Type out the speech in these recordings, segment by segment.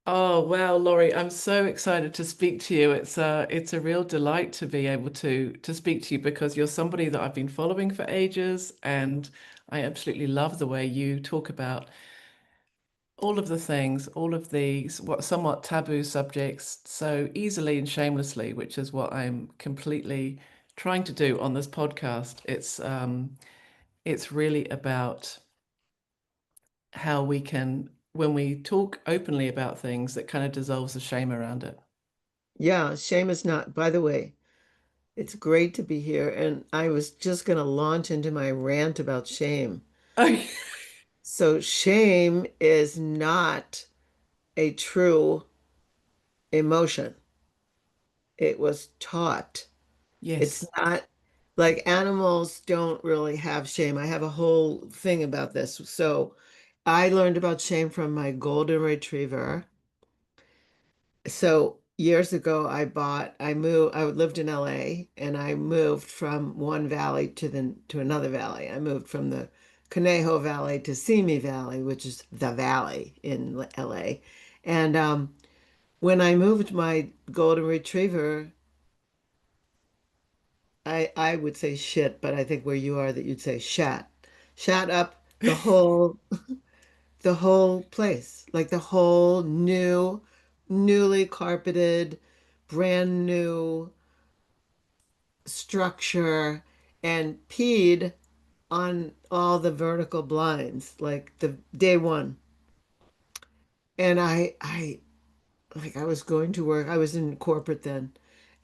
Oh, wow, Laurie, I'm so excited to speak to you. It's a real delight to be able to speak to you because you're somebody that I've been following for ages, and I absolutely love the way you talk about all of the things, all of these what somewhat taboo subjects so easily and shamelessly, which is what I'm completely trying to do on this podcast. It's really about how we can, when we talk openly about things, that kind of dissolves the shame around it. Yeah, shame is not, by the way, it's great to be here. And I was just going to launch into my rant about shame. Oh, So, shame is not a true emotion. It was taught. It's yes. not like animals don't really have shame. I have a whole thing about this. So, I learned about shame from my golden retriever. So years ago, I lived in LA and I moved from one valley to another valley. I moved from the Conejo Valley to Simi Valley, which is the valley in LA. And when I moved my golden retriever, I would say shit, but I think where you are that you'd say shat. Shat up the whole place, like the whole newly carpeted, brand new structure, and peed on all the vertical blinds, like the day one. And I was going to work. I was in corporate then,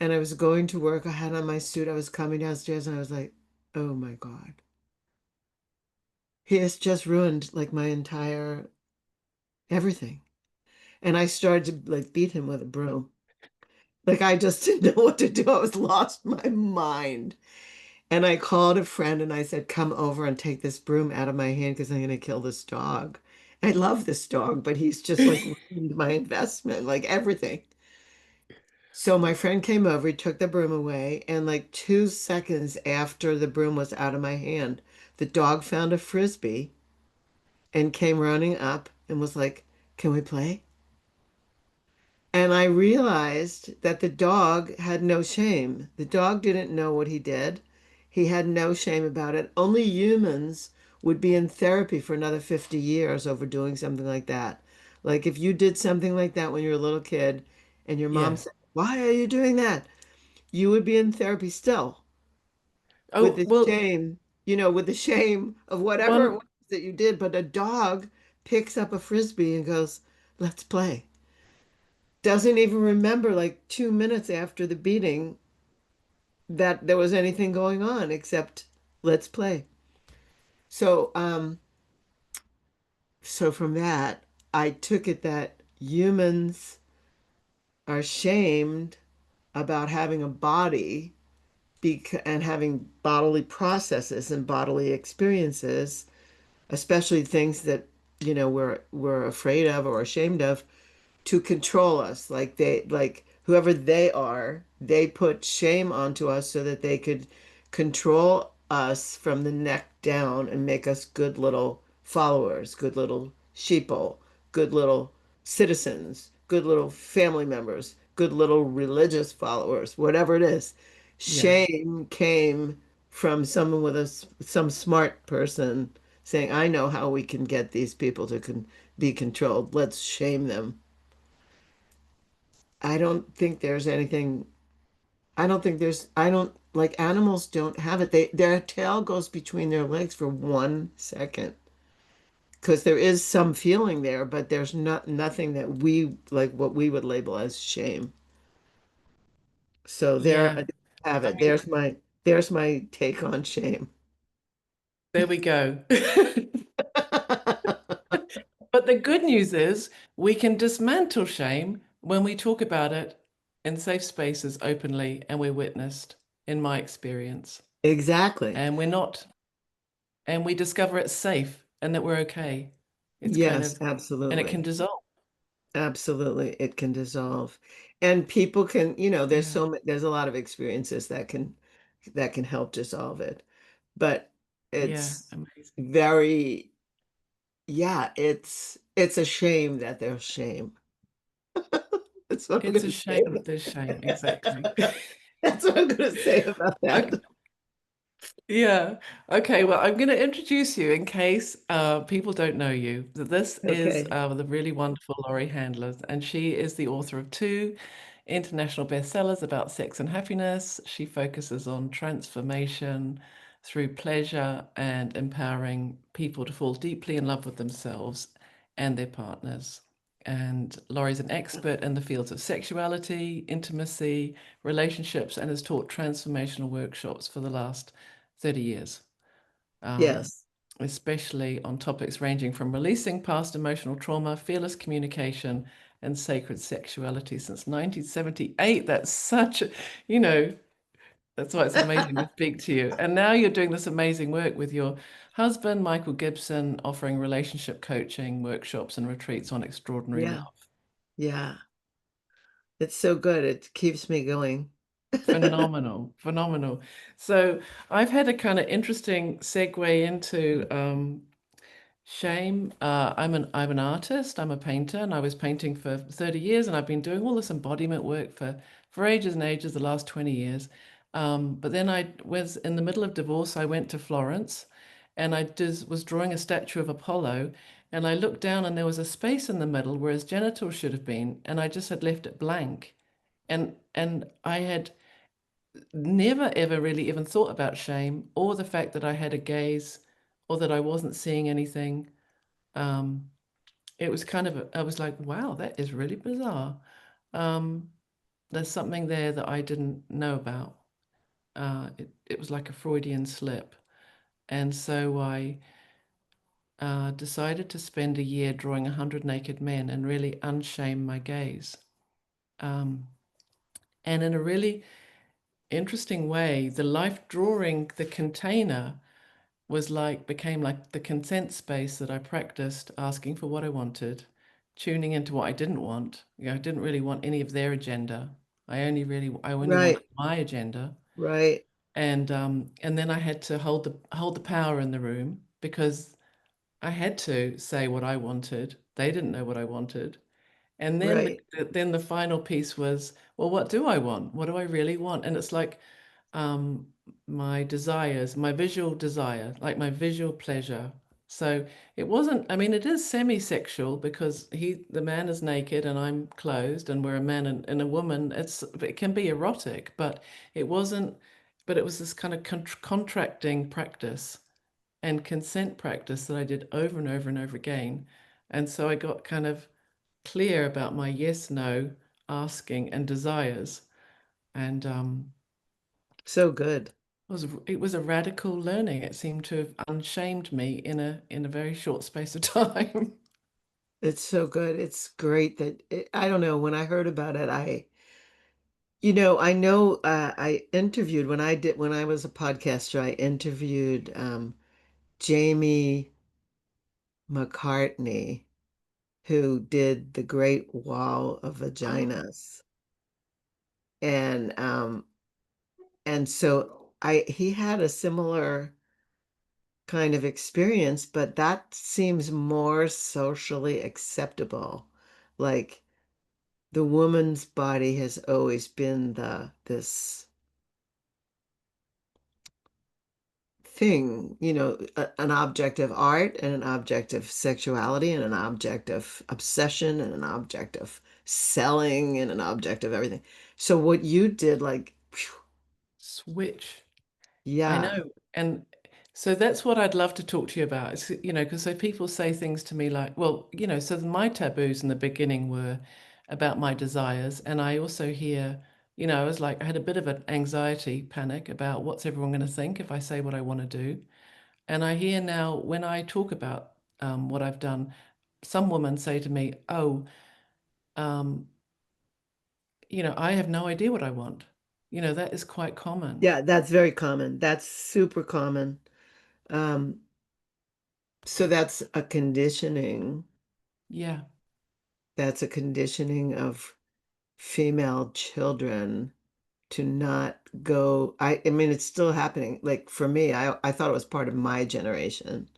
and I was going to work. I had on my suit. I was coming downstairs, and I was like, "Oh my God, he has just ruined like my entire everything." And I started to like beat him with a broom. Like I just didn't know what to do. I was lost my mind. And I called a friend and I said, come over and take this broom out of my hand because I'm going to kill this dog. I love this dog, but he's just like ruined my investment, like everything. So my friend came over, he took the broom away, and like 2 seconds after the broom was out of my hand, the dog found a frisbee and came running up and was like, can we play? And I realized that the dog had no shame. The dog didn't know what he did. He had no shame about it. Only humans would be in therapy for another 50 years over doing something like that. Like if you did something like that when you were a little kid and your mom Yeah. said, why are you doing that? You would be in therapy still with Oh, the well, shame, with the shame of whatever it one, was that you did. But a dog picks up a frisbee and goes, let's play. Doesn't even remember like 2 minutes after the beating that there was anything going on except let's play. So, so from that, I took it that humans are shamed about having a body and having bodily processes and bodily experiences, especially things that, we're afraid of or ashamed of, to control us. Like whoever they are, they put shame onto us so that they could control us from the neck down and make us good little followers, good little sheeple, good little citizens, good little family members, good little religious followers, whatever it is. yeah, Shame came from someone some smart person saying, I know how we can get these people to be controlled. Let's shame them. I don't think there's anything, I don't, like animals don't have it. Their tail goes between their legs for 1 second because there is some feeling there, but there's nothing that we, like what we would label as shame. So there yeah. I have I it. mean, There's my take on shame. there we go. But the good news is we can dismantle shame when we talk about it in safe spaces openly and we're witnessed, in my experience. Exactly. And we're not, and we discover it's safe and that we're okay. It's kind Yes, of, and it can absolutely. dissolve. Absolutely, it can dissolve. And people can, Yeah. there's a lot of experiences that can help dissolve it. But Yeah. it's Amazing. very, yeah, it's a shame that there's shame. That's what I'm It's going a to say shame that about there's shame. Exactly. that. That's what I'm going to say about that. Okay. Yeah. Okay. Well, I'm going to introduce you in case people don't know you. This is Okay. the really wonderful Laurie Handlers, and she is the author of two international bestsellers about sex and happiness. She focuses on transformation through pleasure and empowering people to fall deeply in love with themselves and their partners. And Laurie's an expert in the fields of sexuality, intimacy, relationships, and has taught transformational workshops for the last 30 years, um, Yes. especially on topics ranging from releasing past emotional trauma, fearless communication, and sacred sexuality since 1978. That's such a, you know, that's why it's amazing to speak to you. And now you're doing this amazing work with your husband, Michael Gibson, offering relationship coaching, workshops, and retreats on extraordinary Yeah. love. Yeah. It's so good. It keeps me going. Phenomenal, phenomenal. So I've had a kind of interesting segue into shame. I'm an artist. I'm a painter, and I was painting for 30 years, and I've been doing all this embodiment work for ages and ages, the last 20 years. But then I was in the middle of divorce. I went to Florence, and was drawing a statue of Apollo, and I looked down, and there was a space in the middle where his genitals should have been, and I just had left it blank. And I had never ever really even thought about shame or the fact that I had a gaze or that I wasn't seeing anything. Um, it was kind of, I was like, wow, that is really bizarre. Um, there's something there that I didn't know about. It was like a Freudian slip. And so I decided to spend a year drawing 100 naked men and really unshame my gaze. Um, and in a really interesting way, the life drawing, the container, became like the consent space that I practiced asking for what I wanted, tuning into what I didn't want. I didn't really want any of their agenda. I only wanted Right. my agenda. Right. And then I had to hold the power in the room because I had to say what I wanted. They didn't know what I wanted. And then Right. then the final piece was, well, what do I want? What do I really want? And it's like um, my desires, my visual desire, like my visual pleasure. So it wasn't, I mean, it is semi-sexual because the man is naked and I'm clothed and we're a man and a woman. It can be erotic, but it wasn't, but it was this kind of contracting practice and consent practice that I did over and over and over again. And so I got kind of clear about my yes, no, asking and desires. And So good. it was a radical learning. It seemed to have unshamed me in a very short space of time. It's so good. It's great that I don't know, when I heard about it, I interviewed when I was a podcaster, I interviewed Jamie McCartney, who did The Great Wall of Oh, Vaginas. And so I he had a similar kind of experience, but that seems more socially acceptable. Like the woman's body has always been this thing, an object of art and an object of sexuality and an object of obsession and an object of selling and an object of everything. So what you did, like, phew, switch. I yeah, know. And so that's what I'd love to talk to you about. Because so people say things to me like, well, so my taboos in the beginning were about my desires. And I also hear, I was like, I had a bit of an anxiety panic about what's everyone going to think if I say what I want to do. And I hear now when I talk about what I've done, some women say to me, oh, um, I have no idea what I want. That is quite common. yeah, that's very common. That's super common. Um, so that's a conditioning. Yeah. That's a conditioning of female children to not go. I mean, it's still happening. Like for me, I thought it was part of my generation.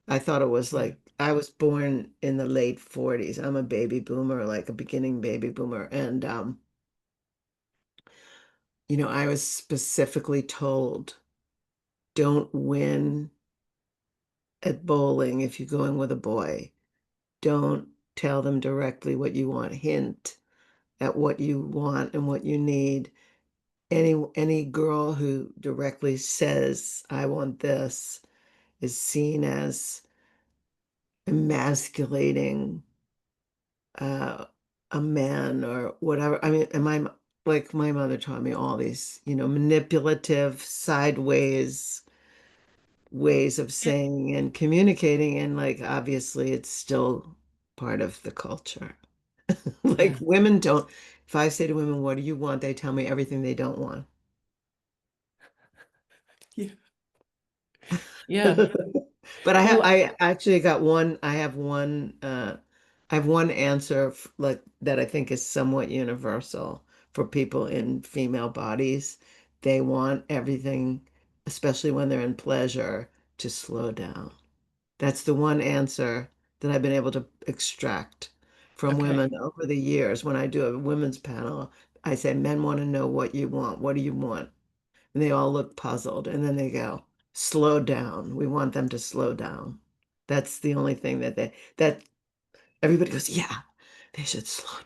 I thought it was Yeah. like I was born in the late 40s. I'm a baby boomer, like a beginning baby boomer. And I was specifically told, don't win at bowling if you're going with a boy. Don't tell them directly what you want. Hint at what you want and what you need. Any girl who directly says, I want this, is seen as emasculating uh, a man or whatever. I mean, and like my mother taught me all these, manipulative, sideways ways of Yeah. saying and communicating, and like obviously it's still part of the culture. Like Yeah. women don't, if I say to women, what do you want? They tell me everything they don't want. Yeah. Yeah. But Well, I actually got one, I have one answer like that I think is somewhat universal for people in female bodies. They want everything, especially when they're in pleasure, to slow down. That's the one answer that I've been able to extract from okay. women over the years. When I do a women's panel, I say, men want to know what you want. What do you want? And they all look puzzled. And then they go, slow down. We want them to slow down. That's the only thing that everybody goes, yeah, they should slow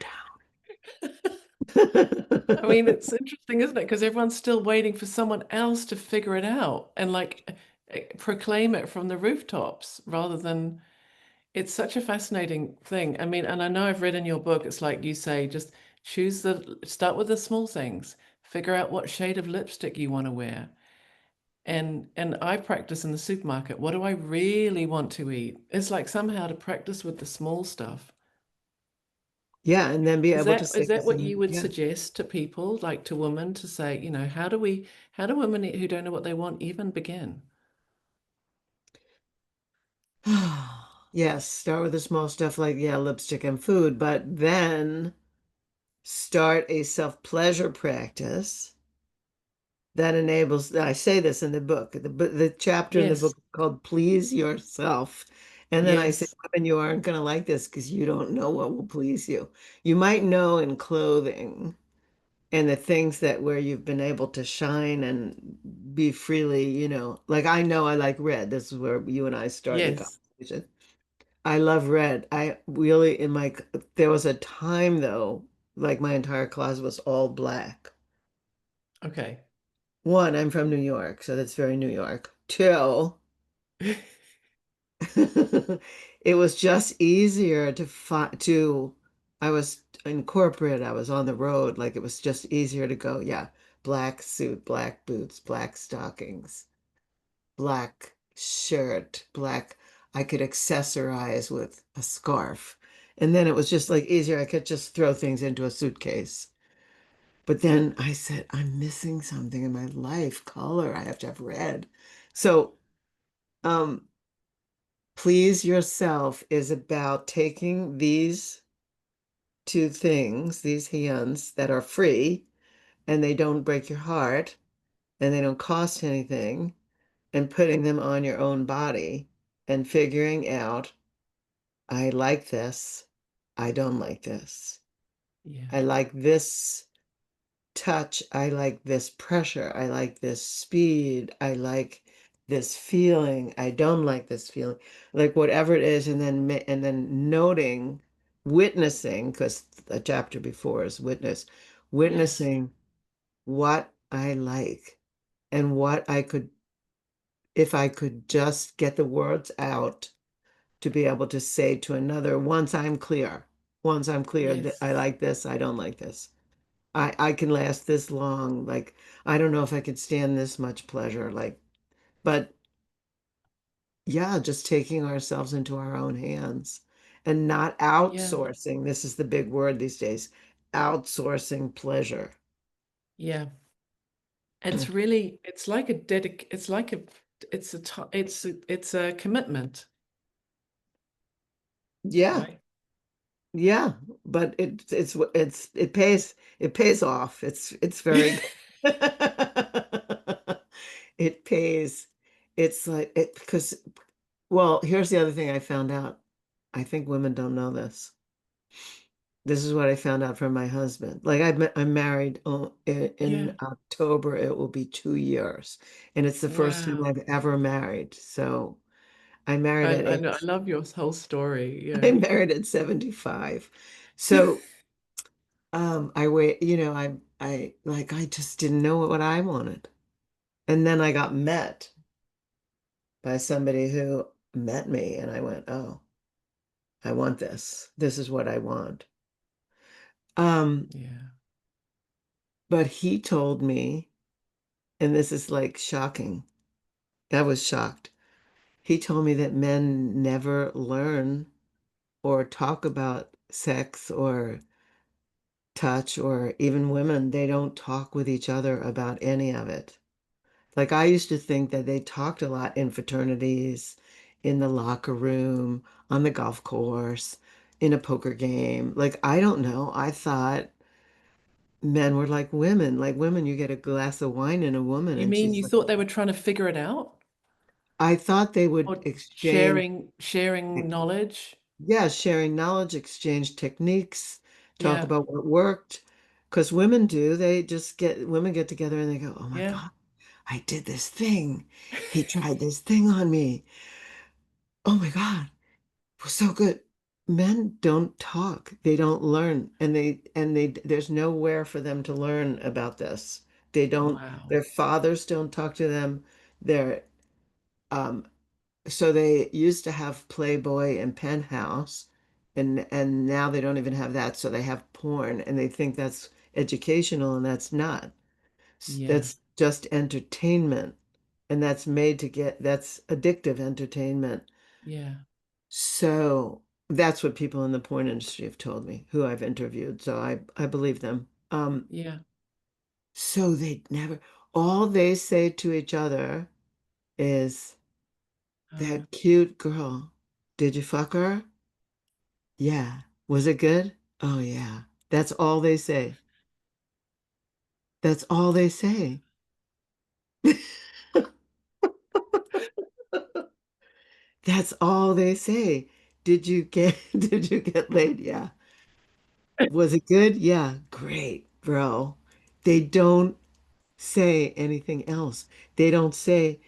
I mean, down. it's interesting, isn't it? Because everyone's still waiting for someone else to figure it out and like proclaim it from the rooftops rather than it's such a fascinating thing. I mean, and I know I've read in your book, it's like you say, just start with the small things, figure out what shade of lipstick you want to wear. And I practice in the supermarket. What do I really want to eat? It's like somehow to practice with the small stuff. Yeah, and then be Is able to that say, is that what you listen, would yeah. suggest to people, like to women, to say, how do women who don't know what they want even begin? Yes, start with the small stuff like, yeah, lipstick and food, but then start a self-pleasure practice that enables, I say this in the book, the chapter in the Yes, book is called Please Yourself. And then I say, yes, women, you aren't going to like this because you don't know what will please you. You might know in clothing and the things that where you've been able to shine and be freely, like I know I like red. This is where you and I started the yes. conversation. I love red. I really, there was a time though, like my entire closet was all black. Okay. One, I'm from New York, so that's very New York. Two, it was just easier I was in corporate, I was on the road, like it was just easier to go, yeah, black suit, black boots, black stockings, black shirt, I could accessorize with a scarf. And then it was just like easier. I could just throw things into a suitcase. But then I said, I'm missing something in my life, color. I have to have red. So, um, please yourself is about taking these two things, these hands that are free and they don't break your heart and they don't cost anything, and putting them on your own body and figuring out, I like this. I don't like this. Yeah. I like this touch. I like this pressure. I like this speed. I like this feeling. I don't like this feeling. Like whatever it is, and then noting, witnessing, because the chapter before is Yes. witnessing what I like and what I could, if I could just get the words out to be able to say to another, once I'm clear that I Yes. like this, I don't like this. I can last this long. Like, I don't know if I could stand this much pleasure. Like, but yeah, just taking ourselves into our own hands and not Yeah. outsourcing. This is the big word these days, outsourcing pleasure. Yeah. It's like a it's like it's a commitment, Yeah, right? yeah, but it pays off. It's very good. It pays. It's like it because well, here's the other thing I found out. I think women don't know this. This is what I found out from my husband. Like I'm married in Yeah. October. It will be 2 years, and it's the first time I've Wow. ever married. So I married at I know, I age, love your whole story. I Yeah. married at 75. So I wait. I just didn't know what I wanted, and then I got met by somebody who met me, and I went, oh, I want this. This is what I want. Um, Yeah. but he told me, and this is like shocking. I was shocked. He told me that men never learn or talk about sex or touch, or even women, they don't talk with each other about any of it. Like I used to think that they talked a lot in fraternities, in the locker room, on the golf course, in a poker game. Like I don't know. I thought men were like women, you get a glass of wine in a woman You and mean she's you like, thought they were trying to figure it out I thought they would or exchange, sharing knowledge? yeah, sharing knowledge, exchange techniques, talk Yeah. about what worked. Because women do, women get together and they go, oh my Yeah. God, I did this thing. He tried this thing on me. Oh my God, it was so good. Men don't talk. They don't learn. There's nowhere for them to learn about this. They don't, Wow. their fathers don't talk to them. Their um, So they used to have Playboy and Penthouse, and now they don't even have that. So they have porn, and they think that's educational, and that's not. Yeah. That's just entertainment, and that's addictive entertainment. Yeah. So that's what people in the porn industry have told me, who I've interviewed. So I believe them. Yeah. So they never, all they say to each other is, Uh, that cute girl, did you fuck her? Yeah. Was it good? Oh, yeah. That's all they say. That's all they say. That's all they say. Did you get laid? Yeah. Was it good? Yeah. Great, bro. They don't say anything else. They don't say,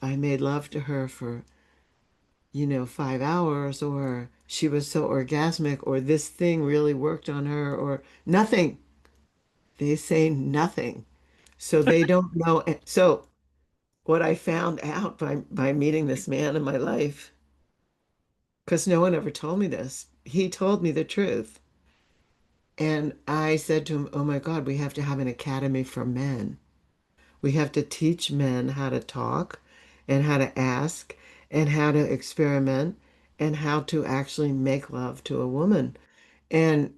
I made love to her for, 5 hours, or she was so orgasmic, or this thing really worked on her, or nothing. They say nothing. So they don't know. So what I found out by meeting this man in my life, because no one ever told me this, he told me the truth. And I said to him, oh my God, we have to have an academy for men. We have to teach men how to talk and how to ask and how to experiment and how to actually make love to a woman. And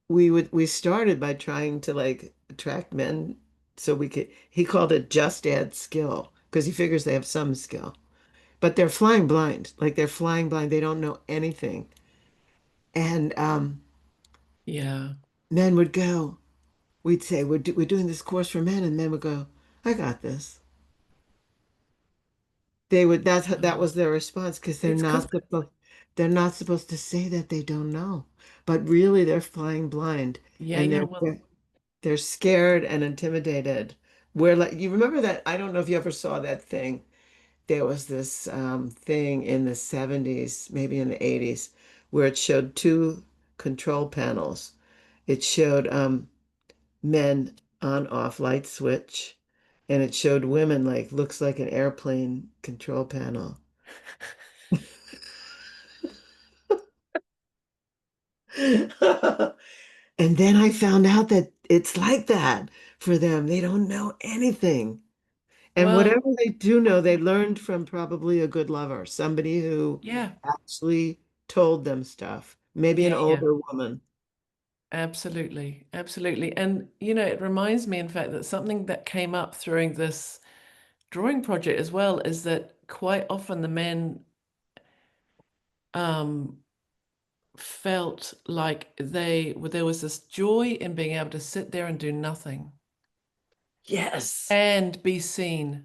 we started by trying to like attract men so we could, he called it just add skill, because he figures they have some skill, but they're flying blind. Like they're flying blind, they don't know anything. And yeah. men would go, we'd say we're doing this course for men, and men would go, I got this. That Uh, was their response, because it's because they're not supposed to say that they don't know, but really they're flying blind, yeah, and yeah. Well, they're scared and intimidated. Where, like, you remember that? I don't know if you ever saw that thing. There was this thing in the 70s, maybe in the 80s, where it showed two control panels. It showed men on off light switch, and it showed women, like, looks like an airplane control panel. And then I found out that it's like that for them. They don't know anything. And whatever well, they do know, they learned from probably a good lover, somebody who yeah. actually told them stuff, maybe an Yeah, yeah. older woman. Absolutely. Absolutely. And it reminds me, in fact, that something that came up during this drawing project as well is that quite often the men um felt like there was this joy in being able to sit there and do nothing Yes. and be seen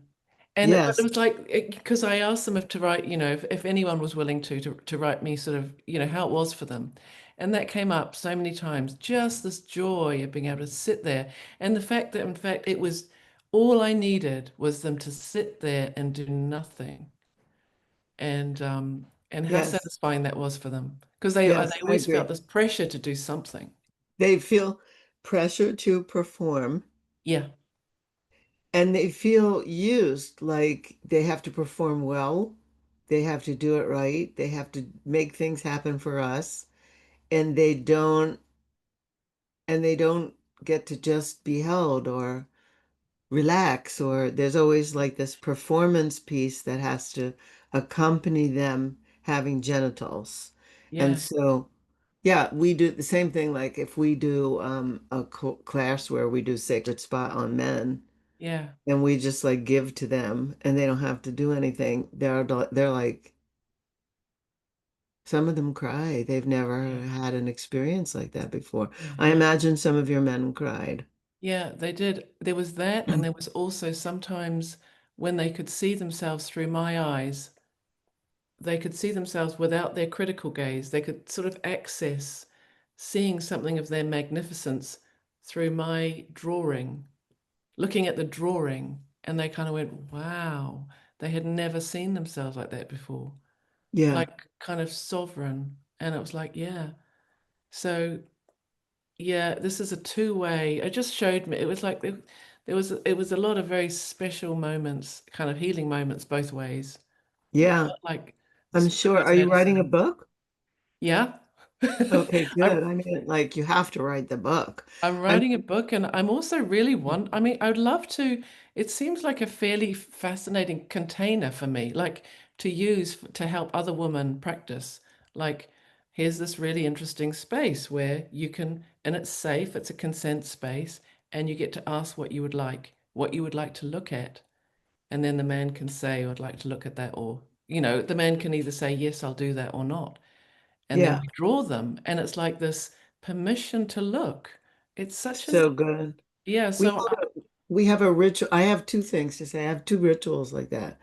And but it Yes, was like because I asked them if to write, if anyone was willing to write me sort of, how it was for them. And that came up so many times, just this joy of being able to sit there. And the fact that in fact it was all I needed was them to sit there and do nothing. And how yes, satisfying that was for them. Because they yes, I always felt agree. this pressure to do something. They feel pressure to perform Yeah, and they feel used, like they have to perform well, they have to do it right, they have to make things happen for us, and they don't get to just be held or relax, or there's always like this performance piece that has to accompany them having genitals. And yeah, so, yeah, we do the same thing. Like if we do a class where we do sacred spot on men yeah, and we just like give to them and they don't have to do anything, they're like, some of them cry. They've never yeah, had an experience like that before. yeah. I imagine some of your men cried. Yeah, they did. There was that, and there was also sometimes when they could see themselves through my eyes, they could see themselves without their critical gaze. They could sort of access seeing something of their magnificence through my drawing, looking at the drawing, and they kind of went, wow, they had never seen themselves like that before, Yeah, like kind of sovereign. And it was like, yeah. So yeah, this is a two-way. It just showed me. It was like it was a lot of very special moments, kind of healing moments both ways. It yeah, felt like I'm so sure. Are you writing a satisfying. book? Yeah. Okay, I'm good. I mean, like you have to write the book. I'm I'm writing a book and I'm also really I mean, I would love to, it seems like a fairly fascinating container for me, like to use to help other women practice. Like, here's this really interesting space where you can, and it's safe, it's a consent space, and you get to ask what you would like to look at. And then the man can say, I'd like to look at that, or, the man can either say, yes, I'll do that or not, and then yeah, we draw them and it's like this permission to look. It's such a so good. yeah, We so have we have a ritual. I have two things to say. I have two rituals like that.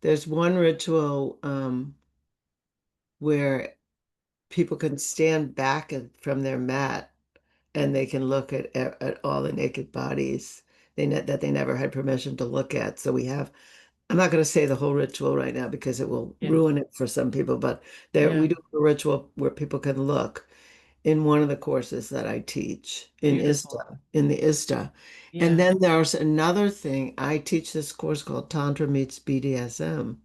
There's one ritual where people can stand back from their mat and they can look at all the naked bodies that they never had permission to look at. So we have I'm not going to say the whole ritual right now because it will yeah, ruin it for some people, but we yeah, do a ritual where people can look in one of the courses that I teach beautiful. in the ISTA. And Yeah, then there's another thing. I teach this course called Tantra meets BDSM.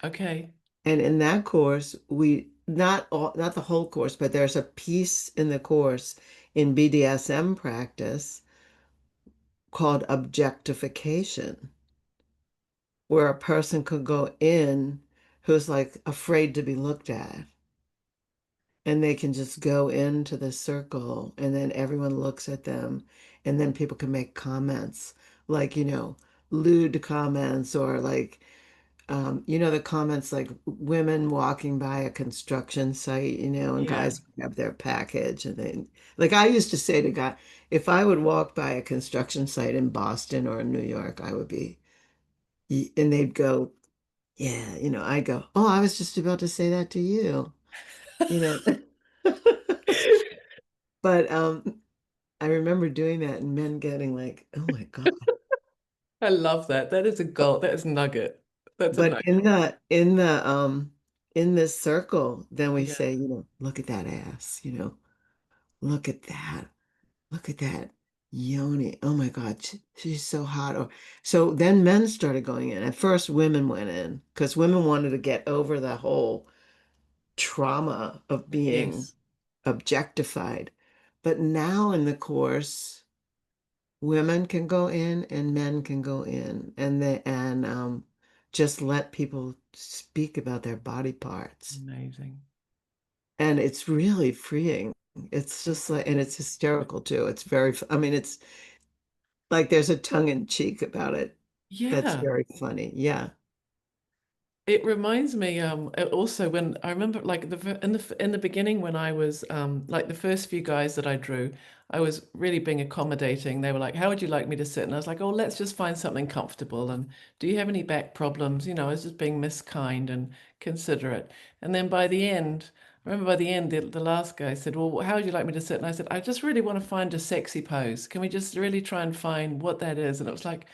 okay, And in that course, we not the whole course, but there's a piece in the course in BDSM practice called objectification, where a person could go in who's like afraid to be looked at. And they can just go into the circle and then everyone looks at them and then people can make comments like, lewd comments or like, the comments like women walking by a construction site, and yeah. guys have their package and then like I used to say to guy, if I would walk by a construction site in Boston or in New York, I would be, and they'd go, yeah, I go, oh, I was just about to say that to you, you know. But I remember doing that and men getting like, oh my God. I love that. That is a goal. That is nugget. That's a But nugget. in this circle, then we Yeah, say, look at that ass, look at that. Look at that. Yoni. Oh my God, she's so hot. Or so then men started going in. At first, women went in because women wanted to get over the whole trauma of being yes, objectified. But now in the course, women can go in and men can go in and just let people speak about their body parts. amazing. And it's really freeing. It's just like, and it's hysterical too. It's very, I mean, it's like there's a tongue in cheek about it that's Yeah. very funny. Yeah. It reminds me also when I remember like in the beginning when I was like the first few guys that I drew, I was really being accommodating. They were like, "How would you like me to sit?" And I was like, "Oh, let's just find something comfortable." And do you have any back problems? You know, I was just being miskind and considerate. And then by the end, I remember by the end, the last guy said, "Well, how would you like me to sit?" And I said, "I just really want to find a sexy pose. Can we just really try and find what that is?" And it was like,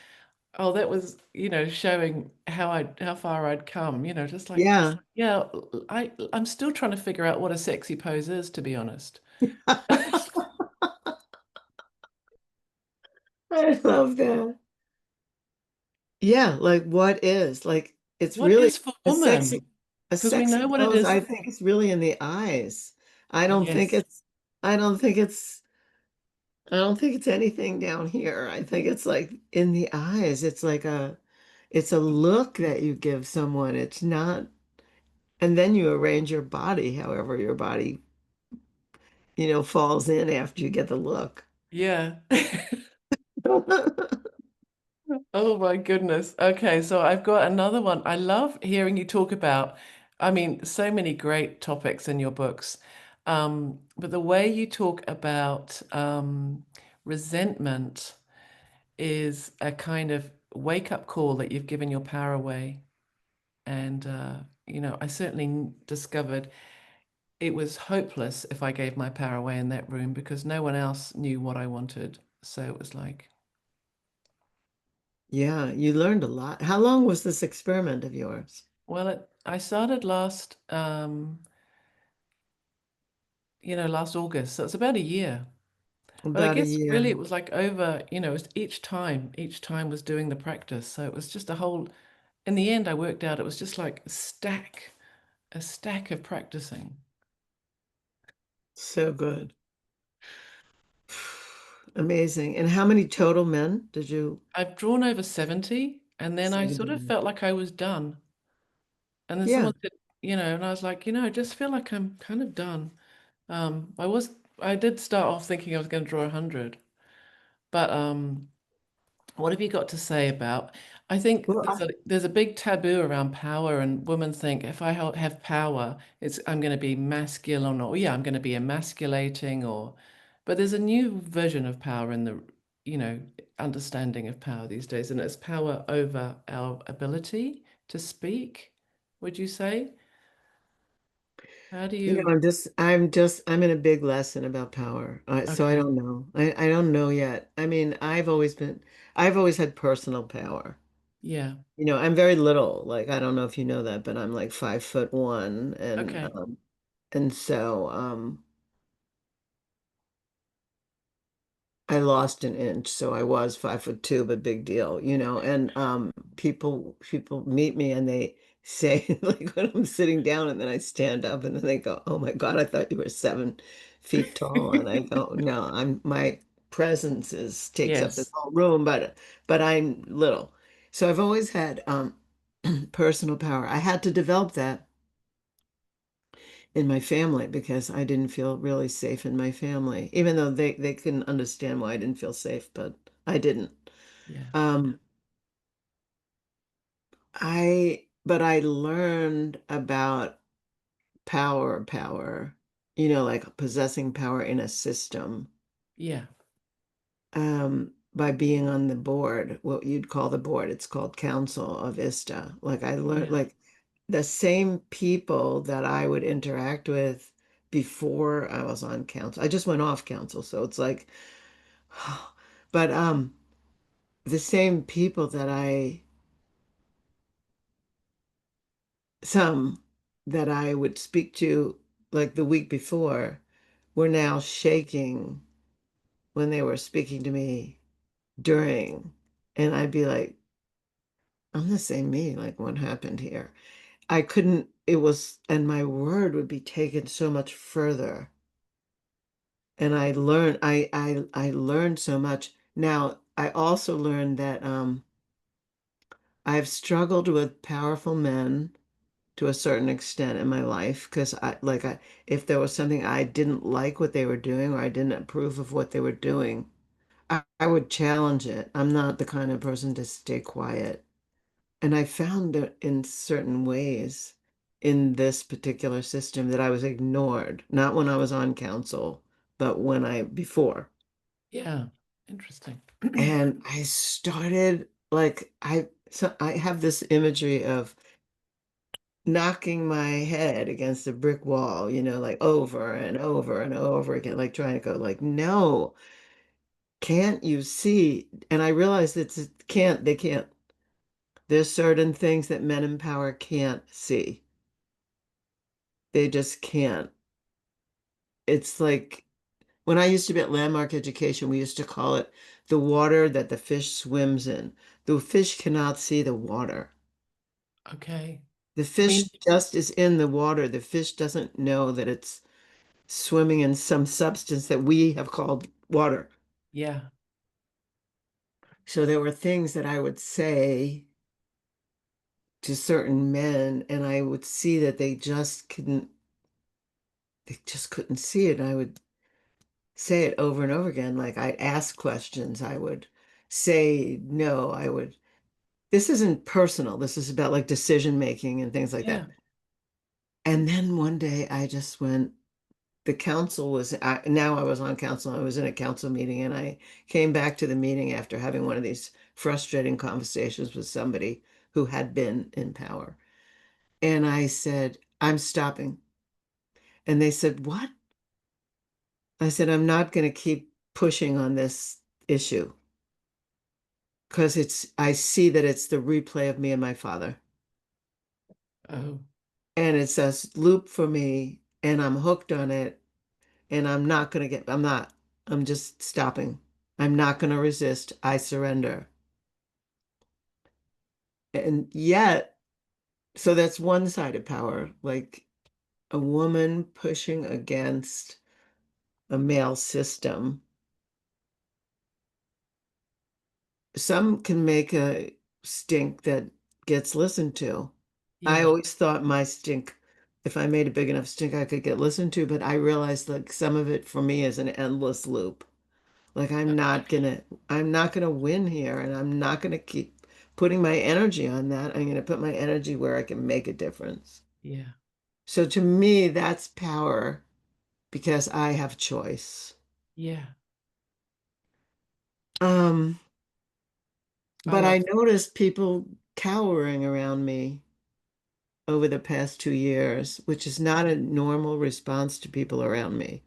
oh, that was, showing how far I'd come, just like, Yeah. yeah, I'm still trying to figure out what a sexy pose is, to be honest. I love that. Yeah, like what is? Like it's What really is for a sexy woman? a Because we sexy know what it pose, is. I think it's really in the eyes. I don't think Yes. it's I don't think it's I don't think it's anything down here. I think it's like in the eyes. It's a look that you give someone. It's not, and then you arrange your body however your body, falls in after you get the look. Yeah. Oh my goodness. Okay, so I've got another one. I love hearing you talk about, I mean, so many great topics in your books. But the way you talk about resentment is a kind of wake up call that you've given your power away. And, I certainly discovered it was hopeless if I gave my power away in that room because no one else knew what I wanted. So it was like, Yeah, you learned a lot. How long was this experiment of yours? well, I started last August. So it's about a year. But I About a guess really year. it was like over, each time was doing the practice. So it was just in the end, I worked out it was just like a stack of practicing. So good. Amazing. And how many total men did you? I've drawn over 70, and then I sort of 70. felt like I was done. And then Yeah, someone said, and I was like, I just feel like I'm kind of done. Um, I was, I did start off thinking I was going to draw 100, but what have you got to say about? I think well, there's a big taboo around power, and women think if I have power, I'm going to be masculine, or yeah, I'm going to be emasculating, but there's a new version of power in the you know understanding of power these days, and it's power over our ability to speak. Would you say? How do you? I'm in a big lesson about power. So I Okay, don't know. I don't know yet. I mean, I've always had personal power. yeah, I'm very little. Like, I don't know if you know that, but I'm like 5'1", okay, and so, I lost an inch, so I was 5'2", but big deal, and people meet me and they say like when I'm sitting down and then I stand up and then they go, "Oh my God, I thought you were 7 feet tall." And I go, "No, my presence is takes up this yes, whole room, but I'm little." So I've always had personal power. I had to develop that in my family because I didn't feel really safe in my family, even though they couldn't understand why I didn't feel safe, but I didn't. yeah, Um, but I learned about power, like possessing power in a system, yeah, by being on the board, what you'd call the board. It's called Council of ISTA. Like I learned, yeah, like the same people that I would interact with before I was on council. I just went off council, so it's like, but the same people some that I would speak to like the week before were now shaking when they were speaking to me during, and I'd be like, I'm the same me, like what happened here? I couldn't, it was, and my word would be taken so much further. And I learned so much. Now, I also learned that I've struggled with powerful men to a certain extent in my life because if there was something I didn't like what they were doing or I didn't approve of what they were doing, I would challenge it. I'm not the kind of person to stay quiet. And I found that in certain ways in this particular system that I was ignored, not when I was on council, but when I before. Yeah. Interesting. And I started like I have this imagery of knocking my head against a brick wall, like over and over and over again, like trying to go like, no, can't you see? And I realized they can't. There's certain things that men in power can't see. They just can't. It's like when I used to be at Landmark Education, we used to call it the water that the fish swims in. The fish cannot see the water. Okay. The I fish mean, just is in the water. The fish doesn't know that it's swimming in some substance that we have called water. yeah. So there were things that I would say to certain men, and I would see that they just couldn't see it. And I would say it over and over again. Like I'd ask questions. I would say no. This isn't personal. This is about like decision making and things like Yeah. that. And then one day I just went, the now I was on council. I was in a council meeting and I came back to the meeting after having one of these frustrating conversations with somebody who had been in power. And I said, I'm stopping. And they said, what? I said, I'm not going to keep pushing on this issue because I see that it's the replay of me and my father. Oh, And it's a loop for me and I'm hooked on it and I'm just stopping. I'm not going to resist. I surrender. And yet, so that's one side of power, like a woman pushing against a male system. Some can make a stink that gets listened to. I yeah. always thought my stink, if I made a big enough stink, I could get listened to, but I realized like some of it for me is an endless loop. Like I'm not gonna win here, and I'm not gonna keep putting my energy on that. I'm gonna put my energy where I can make a difference. Yeah. So to me, that's power because I have choice. Yeah. Um, I but I love, noticed people cowering around me over the past 2 years, which is not a normal response to people around me.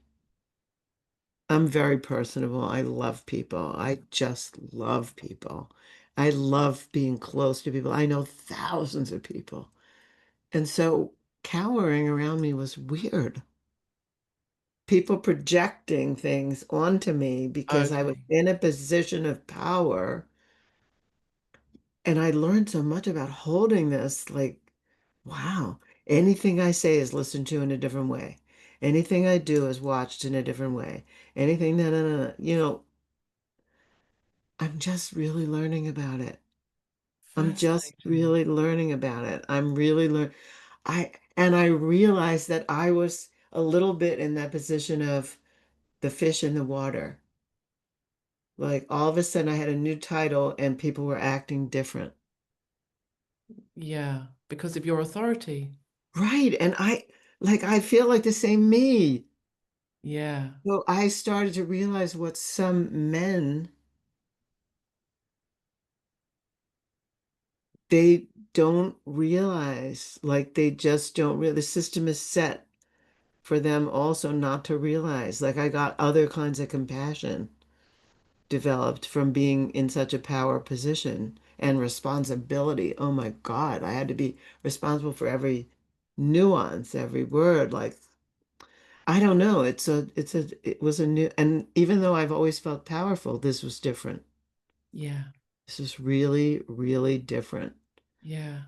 I'm very personable. I love people. I just love people. I love being close to people. I know thousands of people. And so cowering around me was weird. People projecting things onto me because I was okay. in a position of power. And I learned so much about holding this, like, wow, anything I say is listened to in a different way. Anything I do is watched in a different way. Anything, no, no, no, no. I'm just really learning about it. I'm just Fascinating. really learning about it. I'm really and I realized that I was a little bit in that position of the fish in the water. Like all of a sudden I had a new title and people were acting different. Yeah. Because of your authority. Right. And I feel like the same me. Yeah. So I started to realize what some men, they don't realize. Like they just don't realize. The system is set for them also not to realize. Like I got other kinds of compassion developed from being in such a power position and responsibility. Oh my God, I had to be responsible for every nuance, every word. Like, I don't know. It was a new, and even though I've always felt powerful, this was different. Yeah. This is really, really different. Yeah.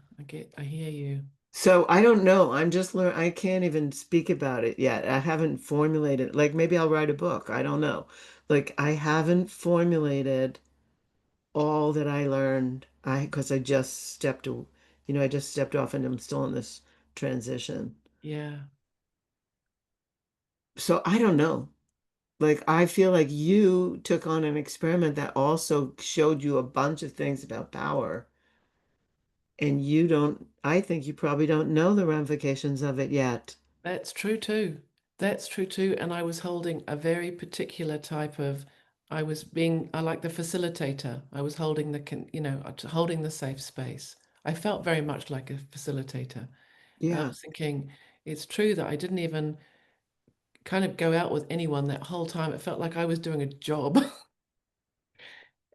I hear you. So I don't know. I can't even speak about it yet. I haven't formulated, like maybe I'll write a book. I don't know. Like I haven't formulated all that I learned. Because I just stepped off and I'm still in this transition. Yeah. So I don't know. Like I feel like you took on an experiment that also showed you a bunch of things about power And you don't, I think you probably don't know the ramifications of it yet. That's true too. That's true too. And I was holding a very particular type of, I like the facilitator. I was holding holding the safe space. I felt very much like a facilitator. I Yeah, was thinking, it's true that I didn't even kind of go out with anyone that whole time. It felt like I was doing a job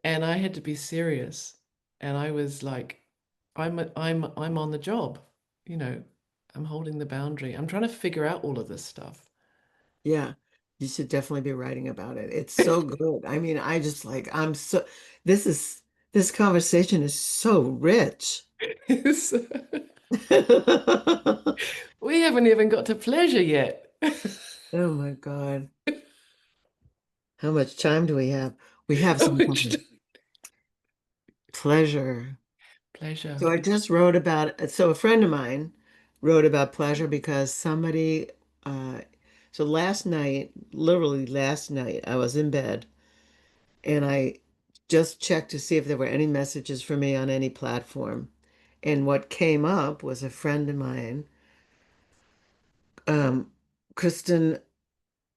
and I had to be serious. And I was like, I'm on the job, you know, I'm holding the boundary. I'm trying to figure out all of this stuff. yeah. You should definitely be writing about it. It's so good. I mean, I just like, this is, this conversation is so rich. We haven't even got to pleasure yet. Oh my God. How much time do we have? We have How some much time. Pleasure. pleasure. So I just wrote about, so a friend of mine wrote about pleasure because somebody, uh, so last night, literally last night, I was in bed and I just checked to see if there were any messages for me on any platform. And what came up was a friend of mine, um, Kristen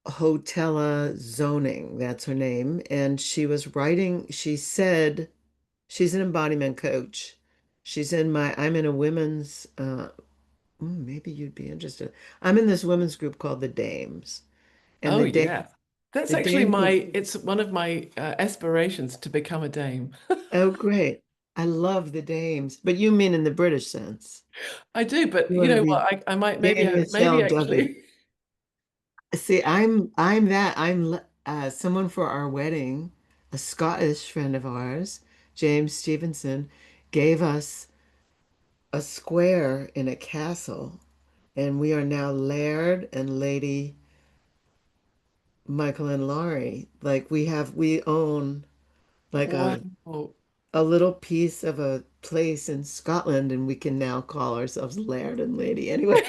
Hotella Zoning, that's her name. And she was writing, she said, she's an embodiment coach. I'm in a women's, maybe you'd be interested. I'm in this women's group called the Dames. And Oh yeah. That's the actually Dames, it's one of my aspirations to become a dame. oh, great. I love the Dames, but you mean in the British sense. I do, but You you want to know be what? I might Dame Michelle maybe Dudley. actually. See, I'm someone for our wedding, a Scottish friend of ours, James Stevenson, gave us a square in a castle, and we are now Laird and Lady Michael and Laurie. Like we own like Wow. a little piece of a place in Scotland, and we can now call ourselves Laird and Lady. Anyway,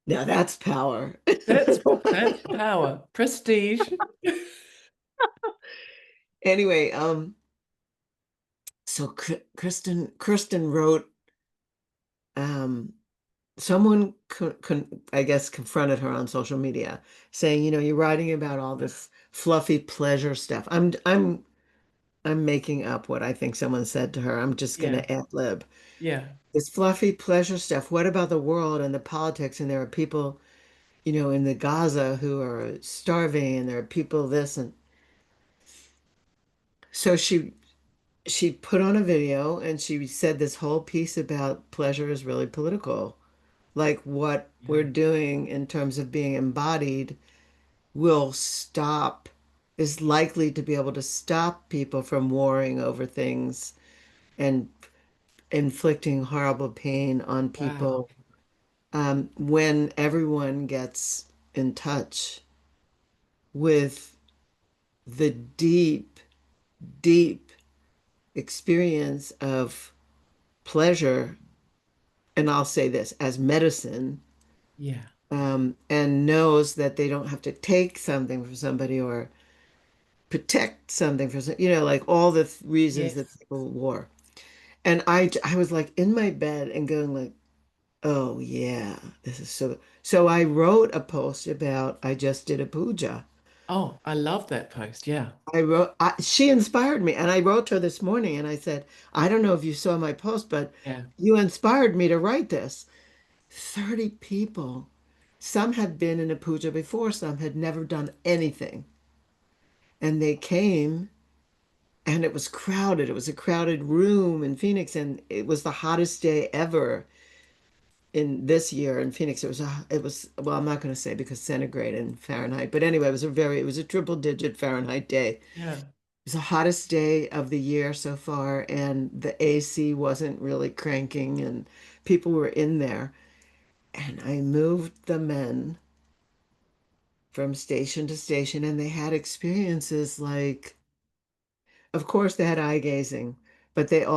now that's power. That's power, prestige. Anyway, so Kristen wrote, um, someone I guess confronted her on social media saying, you're writing about all this fluffy pleasure stuff. I'm making up what I think someone said to her. I'm just going Yeah. to ad lib. Yeah. This fluffy pleasure stuff. What about the world and the politics? And there are people, in the Gaza who are starving, and there are people this and so she put on a video and she said this whole piece about pleasure is really political. Like what we're Yeah. doing in terms of being embodied will is likely to be able to stop people from warring over things and inflicting horrible pain on Wow. people, when everyone gets in touch with the deep, deep experience of pleasure. And I'll say this as medicine, Yeah. and knows that they don't have to take something from somebody or protect something from some, like all the reasons that Yes. people war. And I was like in my bed and going like, oh yeah, this is so. So I wrote a post about I just did a puja. Oh, I love that post. Yeah. She inspired me, and I wrote her this morning and I said, I don't know if you saw my post, but Yeah. you inspired me to write this. 30 people. Some had been in a puja before, some had never done anything. And they came and it was crowded. It was a crowded room in Phoenix, and it was the hottest day ever in this year in Phoenix. Well, I'm not going to say because centigrade and Fahrenheit, but anyway, it was a triple digit Fahrenheit day. It Yeah. was the hottest day of the year so far, and the AC wasn't really cranking, and people were in there. And I moved the men from station to station, and they had experiences like, of course, they had eye gazing, but there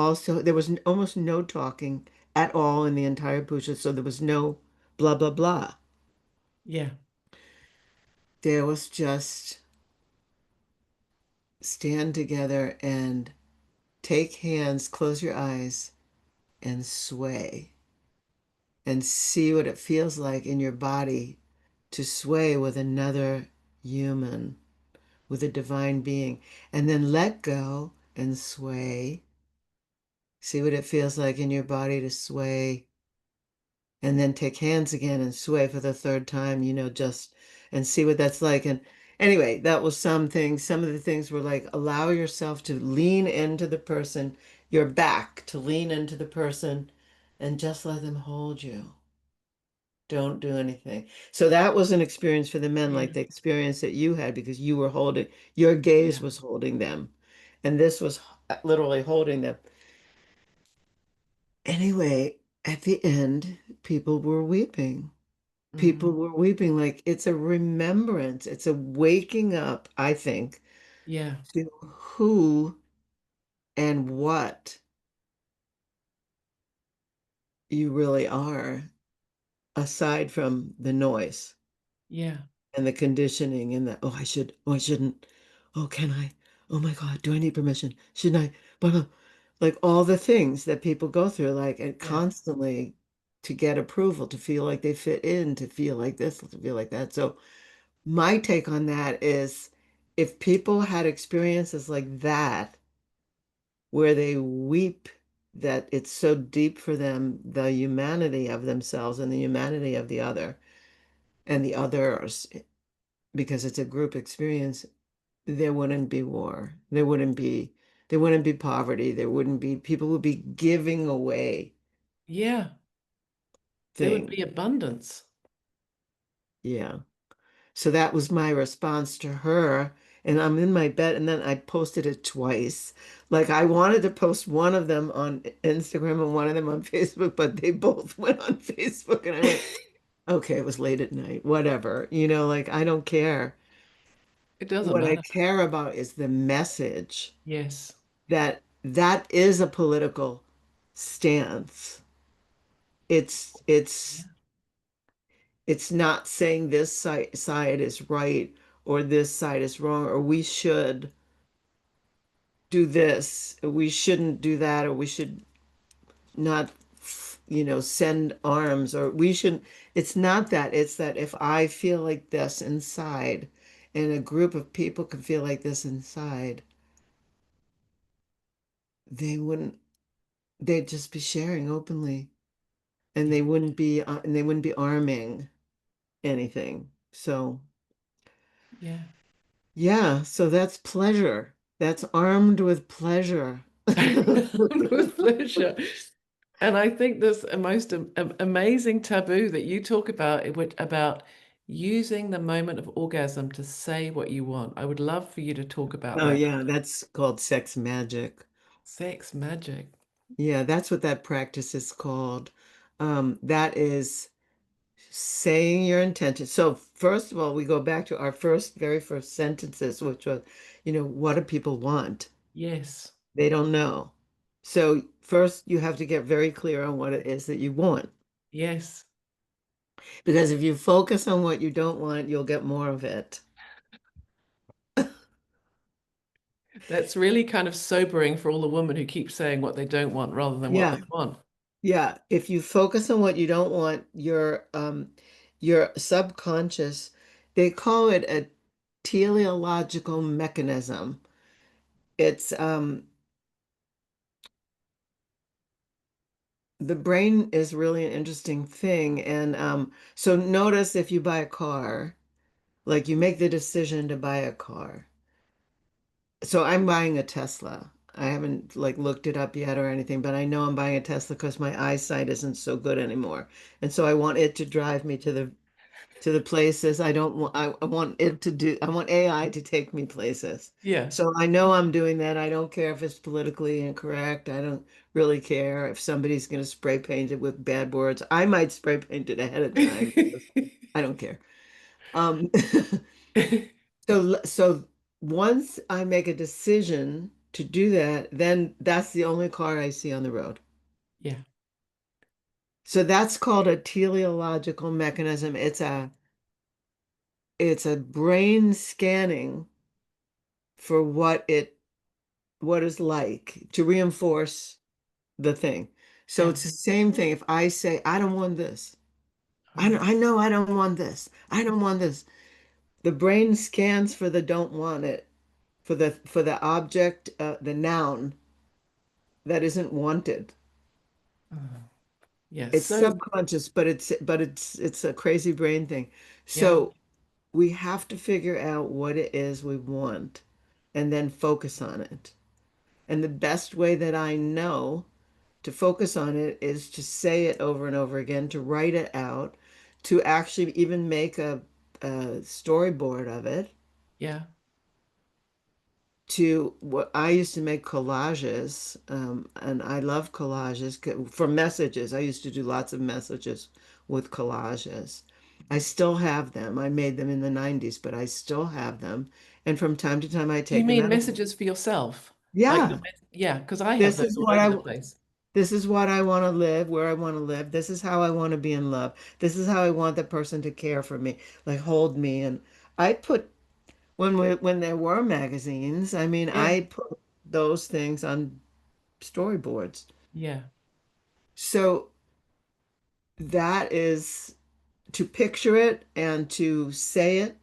was almost no talking at all in the entire puja, so there was no blah, blah, blah. Yeah. There was just stand together and take hands, close your eyes, and sway and see what it feels like in your body to sway with another human, with a divine being. And then let go and sway. See what it feels like in your body to sway. And then take hands again and sway for the third time, just and see what that's like. And anyway, that was some things. Some of the things were like allow yourself to lean into the person, your back to lean into the person and just let them hold you. Don't do anything. So that was an experience for the men, Yeah. like the experience that you had because you were holding, your gaze Yeah. was holding them. And this was literally holding them. Anyway, at the end, people were weeping. People Mm. were weeping like it's a remembrance. It's a waking up, I think, Yeah. to who and what you really are, aside from the noise Yeah. and the conditioning and the, oh, I should, oh, I shouldn't, oh, can I? Oh my God, do I need permission? Shouldn't I? Blah, blah. Like all the things that people go through, like, and Yeah. constantly to get approval, to feel like they fit in, to feel like this, to feel like that. So, my take on that is if people had experiences like that, where they weep that it's so deep for them, the humanity of themselves and the humanity of the other and the others, because it's a group experience, there wouldn't be war. There wouldn't be poverty. There wouldn't be, people would be giving away Yeah. There would things. be abundance. Yeah. So that was my response to her. And I'm in my bed, and then I posted it twice. Like I wanted to post one of them on Instagram and one of them on Facebook, but they both went on Facebook. And I went, okay, it was late at night, whatever. Like I don't care. It doesn't What I matter. care about is the message Yes. that that is a political stance. It's Yeah. it's it's not saying this side is right or this side is wrong or we should do this, we shouldn't do that, or we should not, send arms, or we shouldn't. It's not that. It's that if I feel like this inside, and a group of people can feel like this inside, they wouldn't, they'd just be sharing openly, and Yeah. they wouldn't be arming anything. So, Yeah. yeah, so that's pleasure. That's armed with pleasure. With pleasure. And I think there's a most amazing taboo that you talk about, about using the moment of orgasm to say what you want. I would love for you to talk about Oh that. yeah, that's called sex magic. Sex magic. Yeah, that's what that practice is called. That is saying your intention. So first of all, we go back to our very first sentences, which was, what do people want? Yes. They don't know. So first you have to get very clear on what it is that you want. Yes. Because if you focus on what you don't want, you'll get more of it. That's really kind of sobering for all the women who keep saying what they don't want rather than what they Yeah. want. Yeah. If you focus on what you don't want, your subconscious, they call it a teleological mechanism. It's the brain is really an interesting thing. And so notice if you buy a car, like you make the decision to buy a car. So I'm buying a Tesla. I haven't like looked it up yet or anything, but I know I'm buying a Tesla because my eyesight isn't so good anymore. And so I want it to drive me to the places I don't want. I want it to do, I want AI to take me places. Yeah. So I know I'm doing that. I don't care if it's politically incorrect. I don't really care if somebody's going to spray paint it with bad words. I might spray paint it ahead of time. I don't care. Um, so once I make a decision to do that, then that's the only car I see on the road. Yeah. So that's called a teleological mechanism. It's a brain scanning for what it what is like to reinforce the thing. So Yeah. it's the same thing. If I say, I don't want this, Oh, I know I don't want this, I don't want this. The brain scans for the don't want it, for the object, the noun that isn't wanted. oh. Yeah. It's So, subconscious, but it's a crazy brain thing. yeah. So we have to figure out what it is we want and then focus on it. And the best way that I know to focus on it is to say it over and over again, to write it out, to actually even make a storyboard of it. Yeah. To what I used to make collages, and I love collages for messages. I used to do lots of messages with collages. I still have them. I made them in the 90s, but I still have them. And from time to time, I You take them mean out. messages for yourself? Like, Yeah, yeah, because I have this those is all what over I the place. this is what I want to live, where I want to live. This is how I want to be in love. This is how I want the person to care for me, like hold me. And I put when there were magazines, I mean, Yeah. I put those things on storyboards. Yeah. So that is to picture it and to say it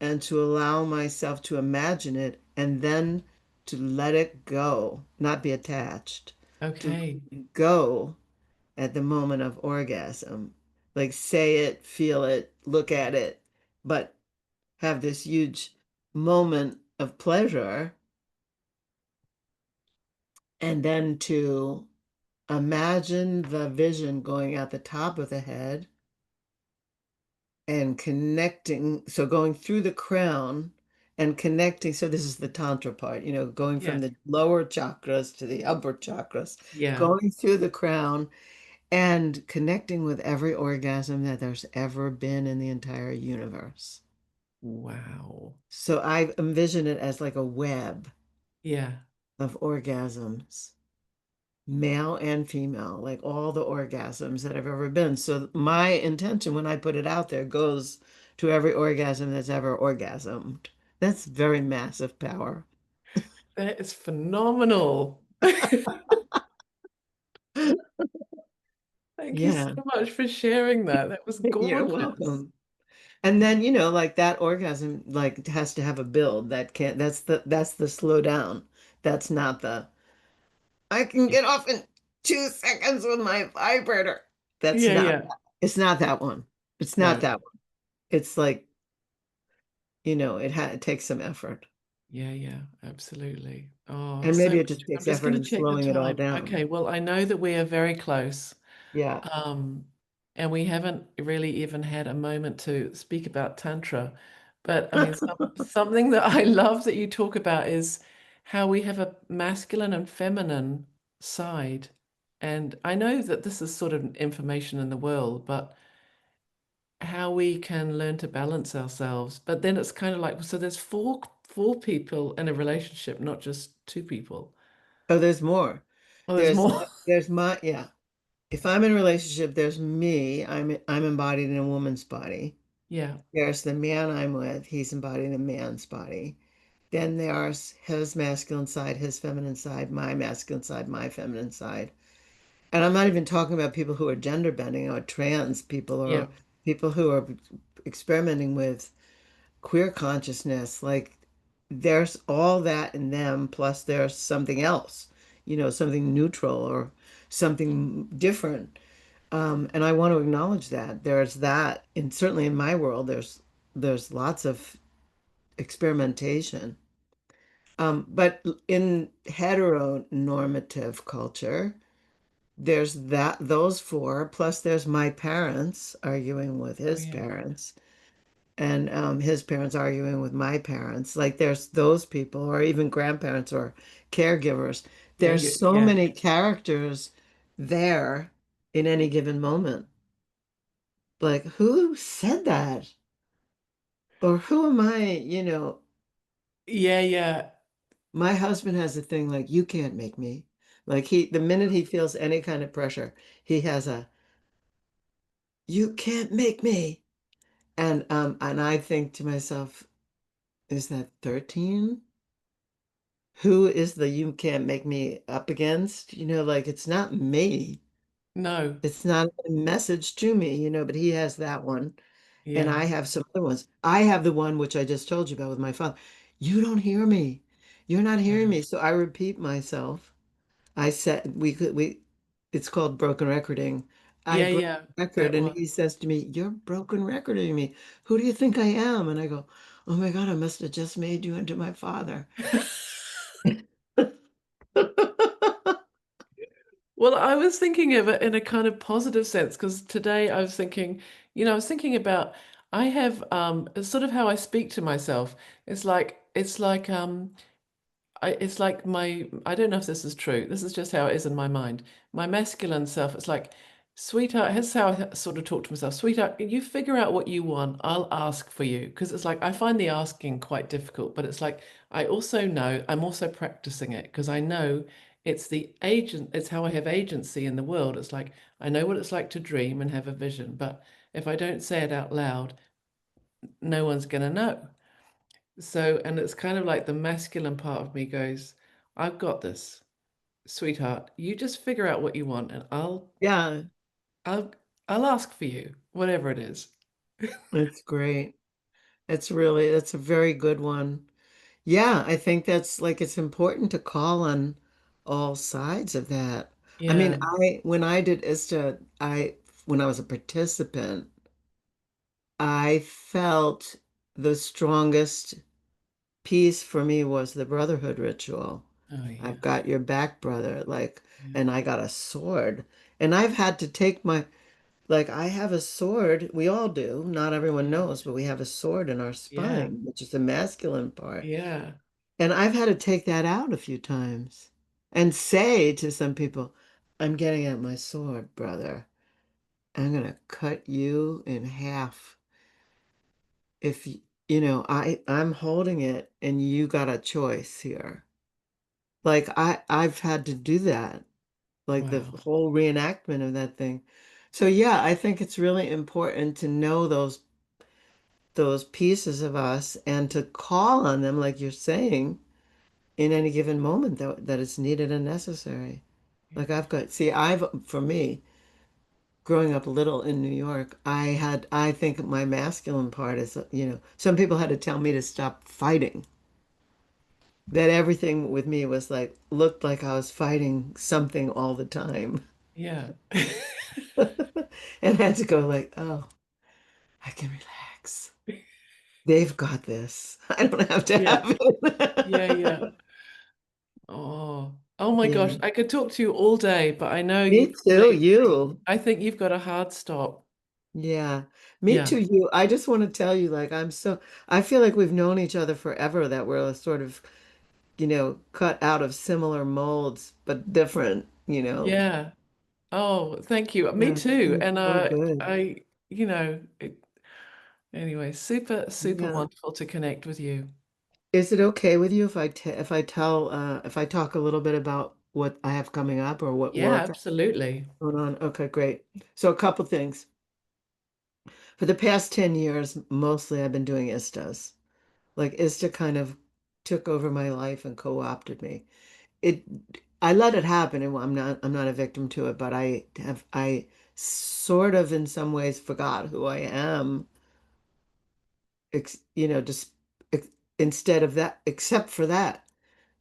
and to allow myself to imagine it and then to let it go, not be attached, to let Okay. it go at the moment of orgasm. Like say it, feel it, look at it, but have this huge moment of pleasure and then to imagine the vision going at the top of the head and connecting, so going through the crown and connecting. So this is the Tantra part, going from Yes. the lower chakras to the upper chakras, Yeah. going through the crown and connecting with every orgasm that there's ever been in the entire universe. Wow. So I envision it as like a web Yeah. of orgasms, male and female, like all the orgasms that have ever been. So my intention when I put it out there goes to every orgasm that's ever orgasmed. That's very massive power. That is phenomenal. Thank you so Yeah, much for sharing that. That was you're gorgeous. welcome. And then, like that orgasm like has to have a build that can't that's the slow down. That's not the I can Yeah. get off in 2 seconds with my vibrator. That's Yeah. not Yeah. it's not that one. It's not No. that one. It's like, it takes some effort. Yeah. Yeah. Absolutely. Oh, And so maybe it much. just I'm takes just effort going to in check the slowing it all time. down. Okay. Well, I know that we are very close. Yeah. Um, and we haven't really even had a moment to speak about Tantra. But I mean, something that I love that you talk about is how we have a masculine and feminine side. And I know that this is sort of information in the world, but how we can learn to balance ourselves. But then it's kind of like, so there's four people in a relationship, not just two people. Oh, there's more. Oh, there's There's more. there's my yeah. If I'm in a relationship, there's me. I'm embodied in a woman's body. Yeah, There's the man I'm with. He's embodied in a man's body. Then there's his masculine side, his feminine side, my masculine side, my feminine side. And I'm not even talking about people who are gender bending or trans people yeah, or people who are experimenting with queer consciousness. Like there's all that in them, plus there's something else, something neutral or something different. And I want to acknowledge that there's that, and certainly in my world, there's lots of experimentation. But in heteronormative culture, there's those four, plus there's my parents arguing with oh his yeah, parents, and his parents arguing with my parents. Like there's those people, or even grandparents or caregivers. yeah, There's so yeah. many characters there in any given moment. Like, who said that? Or who am I? Yeah, yeah. My husband has a thing like, you can't make me. Like the minute he feels any kind of pressure, he has you can't make me. And I think to myself, is that 13? who is the you can't make me up against? Like it's not me. No. It's not a message to me, but he has that one. And Yeah. I have some other ones. I have the one which I just told you about with my father. You don't hear me. You're not hearing Yeah. me. So I repeat myself. I said it's called broken recording. I Yeah, broke yeah. the record That and one. he says to me, "You're broken recording me. Who do you think I am?" And I go, "Oh my God, I must have just made you into my father." Well, I was thinking of it in a kind of positive sense because today I was thinking, I was thinking about I have it's sort of how I speak to myself. It's like I don't know if this is true. This is just how it is in my mind. My masculine self, it's like, sweetheart, here's how I sort of talk to myself. Sweetheart, you figure out what you want. I'll ask for you. Because it's like I find the asking quite difficult, but it's like I also know I'm also practicing it because I know it's how I have agency in the world. It's like I know what it's like to dream and have a vision, but if I don't say it out loud, no one's gonna know. So, and it's kind of like the masculine part of me goes, I've got this, sweetheart. You just figure out what you want and Yeah, I'll, I'll ask for you, whatever it is. it's great. That's a very good one. Yeah, I think that's like it's important to call on all sides of that. I mean, Yeah. when I did ISTA, when I was a participant, I felt the strongest piece for me was the brotherhood ritual. Oh, I've yeah. got your back, brother, Yeah. and I got a sword. And I've had to take like, I have a sword. We all do. Not everyone Yeah. knows, but we have a sword in our Yeah. spine, which is the masculine part. Yeah. And I've had to take that out a few times and say to some people, I'm getting at my sword, brother. I'm gonna cut you in half. If I'm holding it and you got a choice here. Like I've had to do that, like the Wow. whole reenactment of that thing. So yeah, I think it's really important to know those pieces of us and to call on them, like you're saying, in any given moment that it's needed and necessary. Like for me, growing up little in New York, I think my masculine part is, some people had to tell me to stop fighting. That everything with me was like, looked like I was fighting something all the time. Yeah. And I had to go like, oh, I can relax. They've got this. I don't have to Yeah. have Yeah. Yeah. it. Oh. Oh my Yeah. gosh. I could talk to you all day, but I know Me too, you. I think you've got a hard stop. Yeah. Me Yeah. too, you. I just want to tell you, like, I feel like we've known each other forever, that we're sort of, cut out of similar molds, but different. Yeah. Oh, thank you. Me Yeah, too. it's And so good. anyway, super, super Yeah. wonderful to connect with you. Is it okay with you if I talk a little bit about what I have coming up or what Yeah, work absolutely. going on? Okay, great. So a couple things. For the past 10 years, mostly I've been doing ISTAs. Like ISTA kind of took over my life and co-opted me. It I let it happen and I'm not a victim to it, but I sort of in some ways forgot who I am, just ex instead of that, except for that.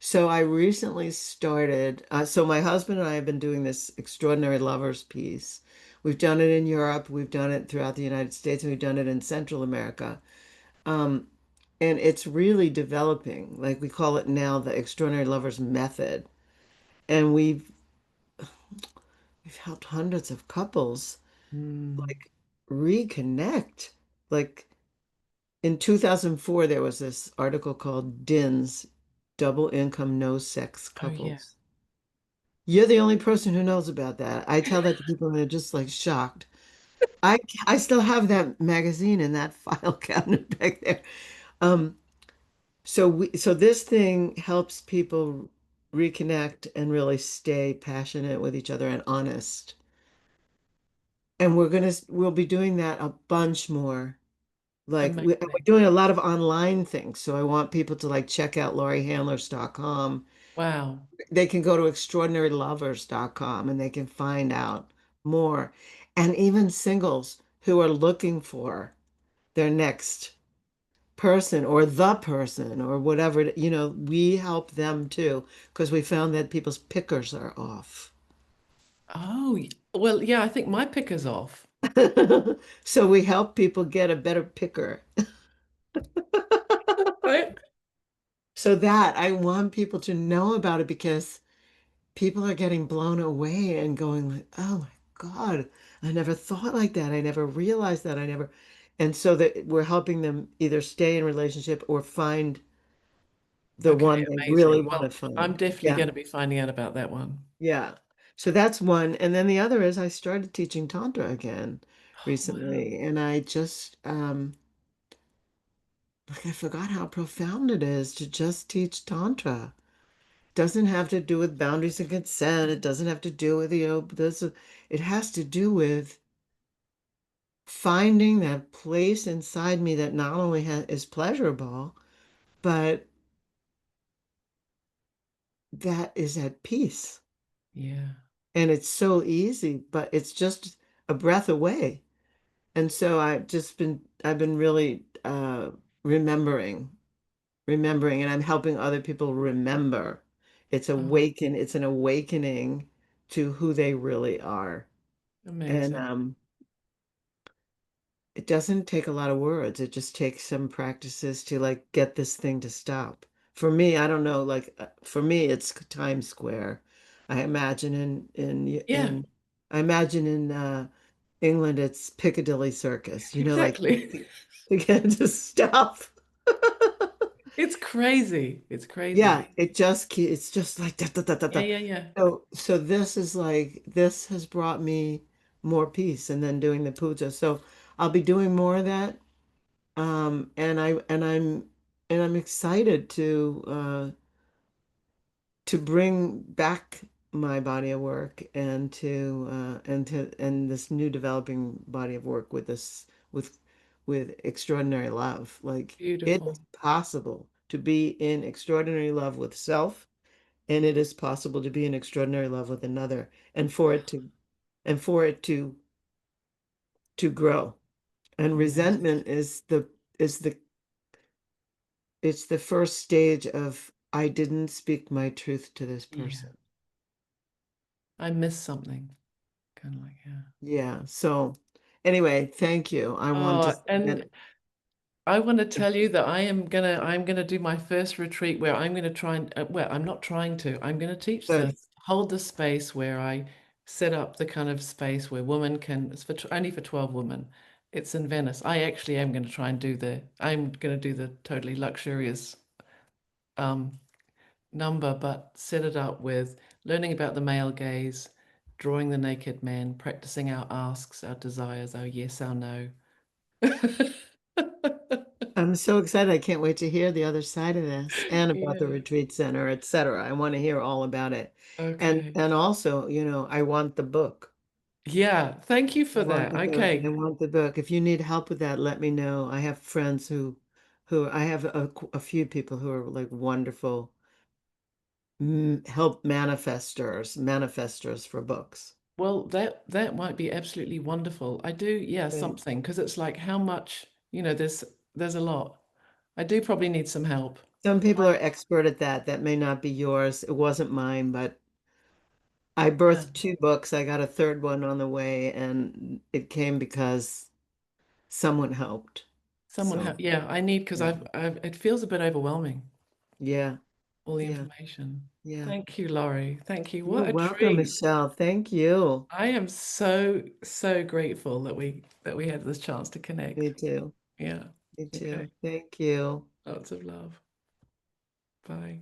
So I recently started, so my husband and I have been doing this extraordinary lovers piece. We've done it in Europe, we've done it throughout the United States, and we've done it in Central America. Um, and it's really developing. Like we call it now the extraordinary lovers method. And we've helped hundreds of couples Mm. like reconnect. Like in 2004, there was this article called DINS, Double Income No Sex Oh yeah. Couples. You're the only person who knows about that. I tell that to people and they're just like shocked. I I still have that magazine in that file cabinet back there. Um, so this thing helps people reconnect and really stay passionate with each other and honest. And we'll be doing that a bunch more. Like we're Amazing. doing a lot of online things. So I want people to like check out lauriehandlers.com. Wow. They can go to extraordinarylovers.com and they can find out more. And even singles who are looking for their next person or the person or whatever, we help them too because we found that people's pickers are off. Oh, well, yeah, I think my picker's off. So we help people get a better picker. Right? So that I want people to know about it because people are getting blown away and going like, "Oh my God, I never thought like that. I never realized that. I never." And so that we're helping them either stay in relationship or find the Okay, one they really amazing. want to Well, I'm find. definitely Yeah. going to be finding out about that one. Yeah. So that's one. And then the other is I started teaching Tantra again Oh, wow. recently. And I just like I forgot how profound it is to just teach Tantra. Doesn't have to do with boundaries and consent. It doesn't have to do with, this. It has to do with finding that place inside me that not only is pleasurable, but that is at peace. Yeah. And it's so easy, but it's just a breath away. And so I've been really remembering, remembering, and I'm helping other people remember. Oh, It's an awakening to who they really are. And amazing. it doesn't take a lot of words. It just takes some practices to like get this thing to stop. For me, I don't know, like for me, it's Times Square. I imagine Yeah, I imagine in England, it's Piccadilly Circus. Like exactly. to get to stop. It's crazy. It's Yeah, crazy. it's just like da, da, da, da, Yeah, da. yeah, yeah. So this is like this has brought me more peace, and then doing the puja. So I'll be doing more of that. And I'm excited to bring back my body of work and this new developing body of work with this with extraordinary love. Like it is Beautiful. possible to be in extraordinary love with self, and it is possible to be in extraordinary love with another, and for it to grow. And Amazing. resentment is the it's the first stage of I didn't speak my truth to this Yeah. person. I missed something. Kind of like, yeah. Yeah. So anyway, thank you. I want to Oh, say and that I want to tell you that I'm gonna do my first retreat where I'm gonna try and well, I'm not trying to. I'm gonna teach good. this, hold the space where I set up the kind of space where women can. It's for only for 12 women. It's in Venice. I actually am going to try and do the. I'm going to do the totally luxurious um number, but set it up with learning about the male gaze, drawing the naked man, practicing our asks, our desires, our yes, our no. I'm so excited. I can't wait to hear the other side of this and about the Yeah. retreat center, etc. I want to hear all about it. Okay. And also, I want the book. Yeah. Thank you I for want that. the book. I Okay. want the book. If you need help with that, let me know. I have friends who I have a few people who are like wonderful help manifestors for books. Well, that might be absolutely wonderful. I do, yeah, Good. something because it's like how much, there's a lot. I do probably need some help. Some people are expert at that. That may not be yours. It wasn't mine, but I Yeah. birthed two books. I got a third one on the way, and it came because someone helped. Someone So, help. Yeah, I need because yeah, I've it feels a bit overwhelming, yeah, all the yeah, information. yeah. Thank you, Laurie. Thank you. You're What a welcome, treat. Michelle. Thank you. I am so, so grateful that we had this chance to connect. Me too. Yeah. Me too. Okay. Thank you. Lots of love. Bye.